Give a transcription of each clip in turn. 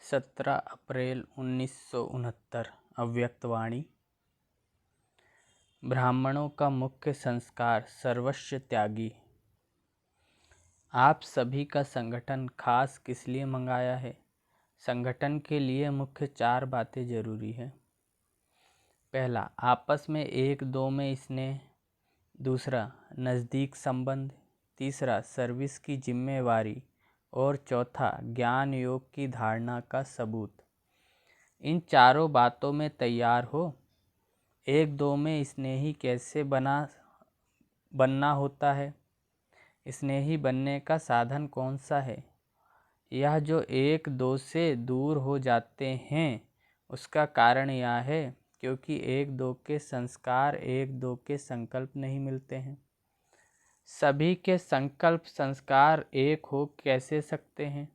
17 अप्रैल 1969। अव्यक्तवाणी। ब्राह्मणों का मुख्य संस्कार सर्वस्व त्यागी। आप सभी का संगठन खास किस लिए मंगाया है? संगठन के लिए मुख्य 4 बातें जरूरी है। पहला, आपस में एक दो में स्नेह। दूसरा, नज़दीक संबंध। तीसरा, सर्विस की जिम्मेवारी। और चौथा, ज्ञान योग की धारणा का सबूत। इन चारों बातों में तैयार हो। एक दो में स्नेही कैसे बनना होता है? स्नेही बनने का साधन कौन सा है? यह जो एक दो से दूर हो जाते हैं उसका कारण यह है क्योंकि एक दो के संस्कार, एक दो के संकल्प नहीं मिलते हैं। सभी के संकल्प संस्कार एक हो कैसे सकते हैं?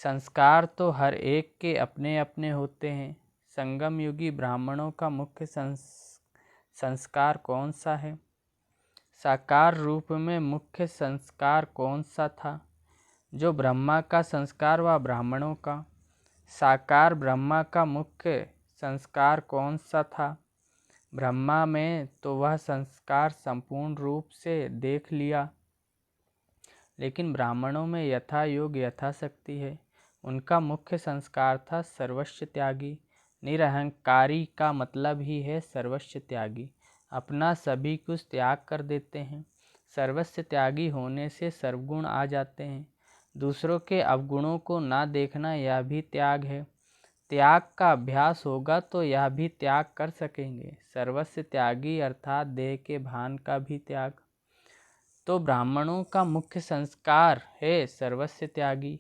संस्कार तो हर एक के अपने अपने होते हैं। संगम युगी ब्राह्मणों का मुख्य संस्कार कौन सा है? साकार रूप में मुख्य संस्कार कौन सा था? जो ब्रह्मा का संस्कार व ब्राह्मणों का। साकार ब्रह्मा का मुख्य संस्कार कौन सा था? ब्रह्मा में तो वह संस्कार संपूर्ण रूप से देख लिया, लेकिन ब्राह्मणों में यथा योग यथाशक्ति है। उनका मुख्य संस्कार था सर्वस्व त्यागी। निरहंकारी का मतलब ही है सर्वस्व त्यागी। अपना सभी कुछ त्याग कर देते हैं। सर्वस्व त्यागी होने से सर्वगुण आ जाते हैं। दूसरों के अवगुणों को ना देखना यह भी त्याग है। त्याग का अभ्यास होगा तो यह भी त्याग कर सकेंगे। सर्वस्व त्यागी अर्थात देह के भान का भी त्याग। तो ब्राह्मणों का मुख्य संस्कार है सर्वस्व त्यागी।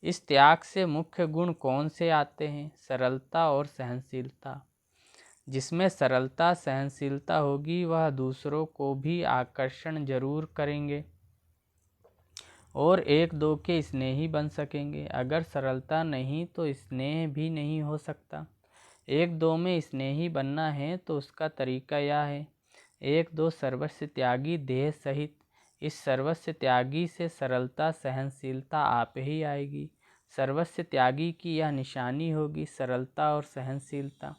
इस त्याग से मुख्य गुण कौन से आते हैं? सरलता और सहनशीलता। जिसमें सरलता सहनशीलता होगी वह दूसरों को भी आकर्षण जरूर करेंगे और एक दो के स्नेही बन सकेंगे। अगर सरलता नहीं तो स्नेह भी नहीं हो सकता। एक दो में स्नेही बनना है तो उसका तरीका यह है, एक दो सर्वस्व त्यागी देह सहित। इस सर्वस्व त्यागी से सरलता सहनशीलता आप ही आएगी। सर्वस्व त्यागी की यह निशानी होगी, सरलता और सहनशीलता।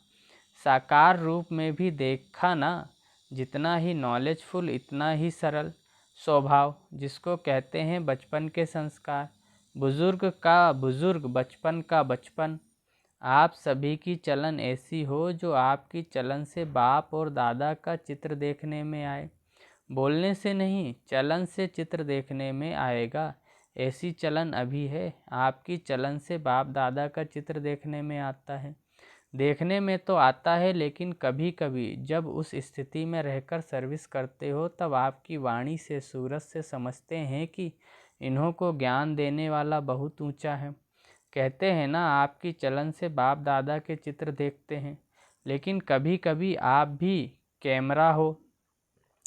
साकार रूप में भी देखा ना, जितना ही नॉलेजफुल इतना ही सरल स्वभाव, जिसको कहते हैं बचपन के संस्कार। बुजुर्ग का बुजुर्ग, बचपन का बचपन। आप सभी की चलन ऐसी हो जो आपकी चलन से बाप और दादा का चित्र देखने में आए। बोलने से नहीं, चलन से चित्र देखने में आएगा। ऐसी चलन अभी है, आपकी चलन से बाप दादा का चित्र देखने में आता है। देखने में तो आता है, लेकिन कभी कभी जब उस स्थिति में रहकर सर्विस करते हो तब आपकी वाणी से सूरत से समझते हैं कि इन्हों को ज्ञान देने वाला बहुत ऊंचा है। कहते हैं ना, आपकी चलन से बाप दादा के चित्र देखते हैं, लेकिन कभी कभी आप भी कैमरा हो,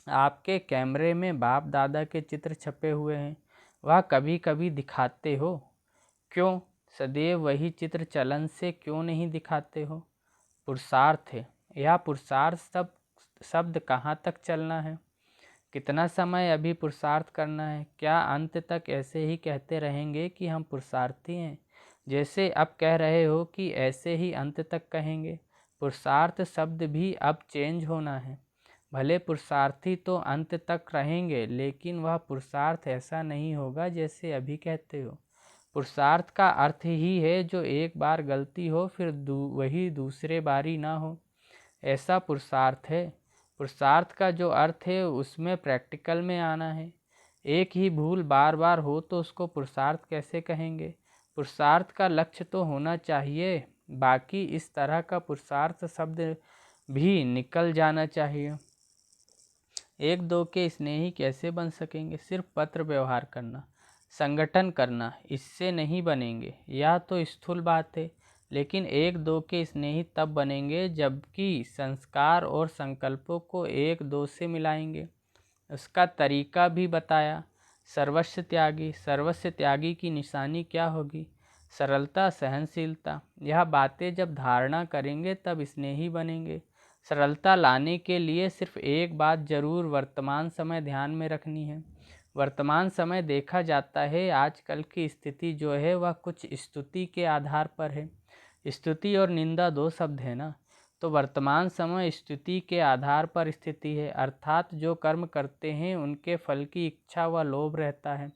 आपके कैमरे में बाप दादा के चित्र छपे हुए हैं, वह कभी कभी दिखाते हो। क्यों? सदैव वही चित्र चलन से क्यों नहीं दिखाते हो? पुरुषार्थ है। यह पुरुषार्थ शब्द कहाँ तक चलना है? कितना समय अभी पुरुषार्थ करना है? क्या अंत तक ऐसे ही कहते रहेंगे कि हम पुरुषार्थी हैं, जैसे अब कह रहे हो कि ऐसे ही अंत तक कहेंगे? पुरुषार्थ शब्द भी अब चेंज होना है। भले पुरुषार्थी तो अंत तक रहेंगे, लेकिन वह पुरुषार्थ ऐसा नहीं होगा जैसे अभी कहते हो। पुरुषार्थ का अर्थ ही है जो एक बार गलती हो फिर वही दूसरे बारी ना हो, ऐसा पुरुषार्थ है। पुरुषार्थ का जो अर्थ है उसमें प्रैक्टिकल में आना है। एक ही भूल बार बार हो तो उसको पुरुषार्थ कैसे कहेंगे? पुरुषार्थ का लक्ष्य तो होना चाहिए। बाकी इस तरह का पुरुषार्थ शब्द भी निकल जाना चाहिए। एक दो के स्नेही कैसे बन सकेंगे? सिर्फ पत्र व्यवहार करना, संगठन करना, इससे नहीं बनेंगे। यह तो स्थूल बात है, लेकिन एक दो के स्नेही तब बनेंगे जबकि संस्कार और संकल्पों को एक दो से मिलाएंगे। उसका तरीका भी बताया। सर्वस्व त्यागी। सर्वस्व त्यागी की निशानी क्या होगी? सरलता सहनशीलता। यह बातें जब धारणा करेंगे तब स्नेही बनेंगे। सरलता लाने के लिए सिर्फ एक बात जरूर वर्तमान समय ध्यान में रखनी है, वर्तमान समय देखा जाता है आजकल की स्थिति जो है वह कुछ स्तुति के आधार पर है। स्तुति और निंदा दो शब्द है ना, तो वर्तमान समय स्तुति के आधार पर स्थिति है, अर्थात जो कर्म करते हैं उनके फल की इच्छा व लोभ रहता है।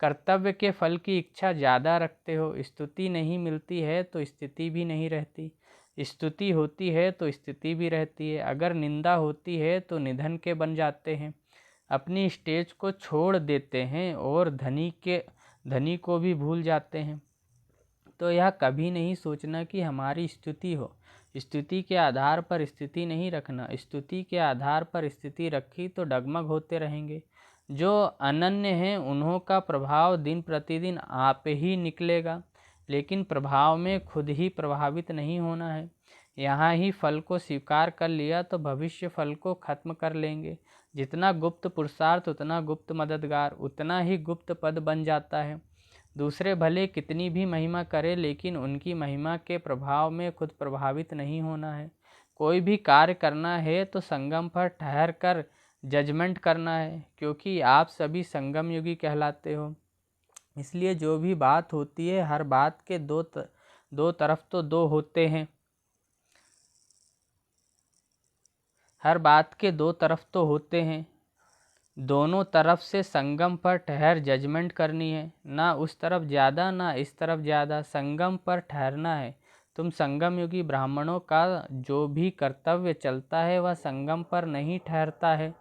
कर्तव्य के फल की इच्छा ज़्यादा रखते हो, स्तुति नहीं मिलती है तो स्थिति भी नहीं रहती, स्तुति होती है तो स्थिति भी रहती है। अगर निंदा होती है तो निधन के बन जाते हैं, अपनी स्टेज को छोड़ देते हैं और धनी को भी भूल जाते हैं। तो यह कभी नहीं सोचना कि हमारी स्तुति हो, स्तुति के आधार पर स्थिति नहीं रखना। स्तुति के आधार पर स्थिति रखी तो डगमग होते रहेंगे। जो अनन्य हैं उन्हों का प्रभाव दिन प्रतिदिन आप ही निकलेगा, लेकिन प्रभाव में खुद ही प्रभावित नहीं होना है। यहाँ ही फल को स्वीकार कर लिया तो भविष्य फल को खत्म कर लेंगे। जितना गुप्त पुरुषार्थ उतना गुप्त मददगार, उतना ही गुप्त पद बन जाता है। दूसरे भले कितनी भी महिमा करे, लेकिन उनकी महिमा के प्रभाव में खुद प्रभावित नहीं होना है। कोई भी कार्य करना है तो संगम पर ठहर कर जजमेंट करना है, क्योंकि आप सभी संगम युगी कहलाते हो। इसलिए जो भी बात होती है हर बात के दो तरफ तो दो होते हैं, हर बात के दो तरफ तो होते हैं। दोनों तरफ से संगम पर ठहर जजमेंट करनी है, ना उस तरफ ज़्यादा ना इस तरफ ज़्यादा, संगम पर ठहरना है। तुम संगम युगी ब्राह्मणों का जो भी कर्तव्य चलता है वह संगम पर नहीं ठहरता है,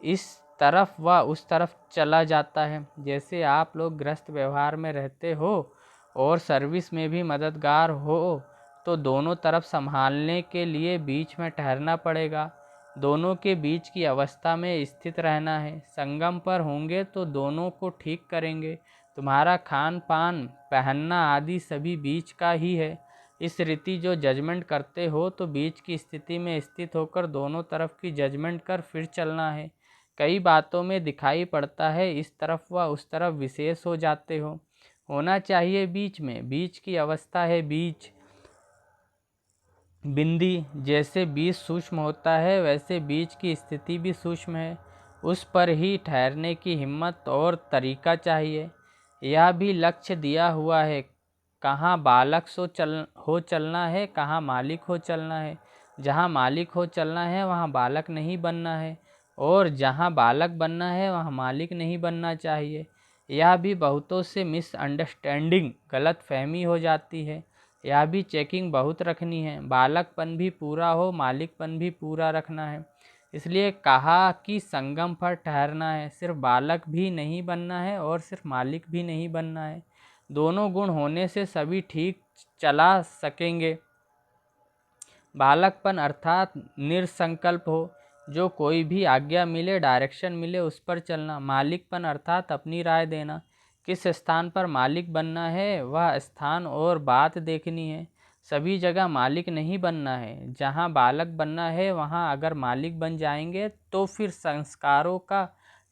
इस तरफ व उस तरफ चला जाता है। जैसे आप लोग गृहस्थ व्यवहार में रहते हो और सर्विस में भी मददगार हो, तो दोनों तरफ संभालने के लिए बीच में ठहरना पड़ेगा। दोनों के बीच की अवस्था में स्थित रहना है। संगम पर होंगे तो दोनों को ठीक करेंगे। तुम्हारा खान पान पहनना आदि सभी बीच का ही है। इस रीति जो जजमेंट करते हो तो बीच की स्थिति में स्थित होकर दोनों तरफ की जजमेंट कर फिर चलना है। कई बातों में दिखाई पड़ता है इस तरफ व उस तरफ विशेष हो जाते हो, होना चाहिए बीच में। बीच की अवस्था है बीज बिंदी, जैसे बीज सूक्ष्म होता है वैसे बीज की स्थिति भी सूक्ष्म है। उस पर ही ठहरने की हिम्मत और तरीका चाहिए। यह भी लक्ष्य दिया हुआ है, कहाँ बालक हो चलना है, कहाँ मालिक हो चलना है। जहाँ मालिक हो चलना है वहाँ बालक नहीं बनना है, और जहाँ बालक बनना है वहाँ मालिक नहीं बनना चाहिए। यह भी बहुतों से मिसअंडरस्टैंडिंग गलत फहमी हो जाती है। यह भी चेकिंग बहुत रखनी है, बालकपन भी पूरा हो मालिकपन भी पूरा रखना है। इसलिए कहा कि संगम पर ठहरना है, सिर्फ बालक भी नहीं बनना है और सिर्फ मालिक भी नहीं बनना है। दोनों गुण होने से सभी ठीक चला सकेंगे। बालकपन अर्थात निरसंकल्प हो, जो कोई भी आज्ञा मिले डायरेक्शन मिले उस पर चलना। मालिकपन अर्थात अपनी राय देना, किस स्थान पर मालिक बनना है वह स्थान और बात देखनी है। सभी जगह मालिक नहीं बनना है। जहाँ बालक बनना है वहाँ अगर मालिक बन जाएंगे तो फिर संस्कारों का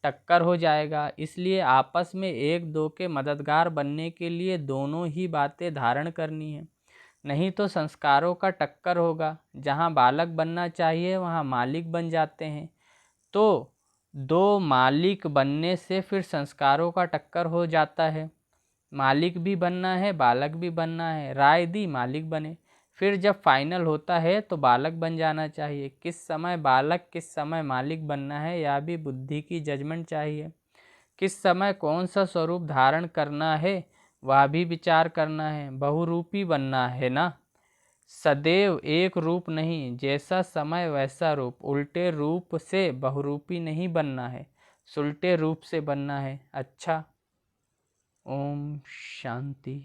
टक्कर हो जाएगा। इसलिए आपस में एक दो के मददगार बनने के लिए दोनों ही बातें धारण करनी है, नहीं तो संस्कारों का टक्कर होगा। जहाँ बालक बनना चाहिए वहाँ मालिक बन जाते हैं, तो दो मालिक बनने से फिर संस्कारों का टक्कर हो जाता है। मालिक भी बनना है बालक भी बनना है, राय दी मालिक बने। फिर जब फाइनल होता है तो बालक बन जाना चाहिए। किस समय बालक किस समय मालिक बनना है यह भी बुद्धि की जजमेंट चाहिए। किस समय कौन सा स्वरूप धारण करना है वह भी विचार करना है। बहुरूपी बनना है ना, सदैव एक रूप नहीं, जैसा समय वैसा रूप। उल्टे रूप से बहुरूपी नहीं बनना है, सुलटे रूप से बनना है। अच्छा, ओम शांति।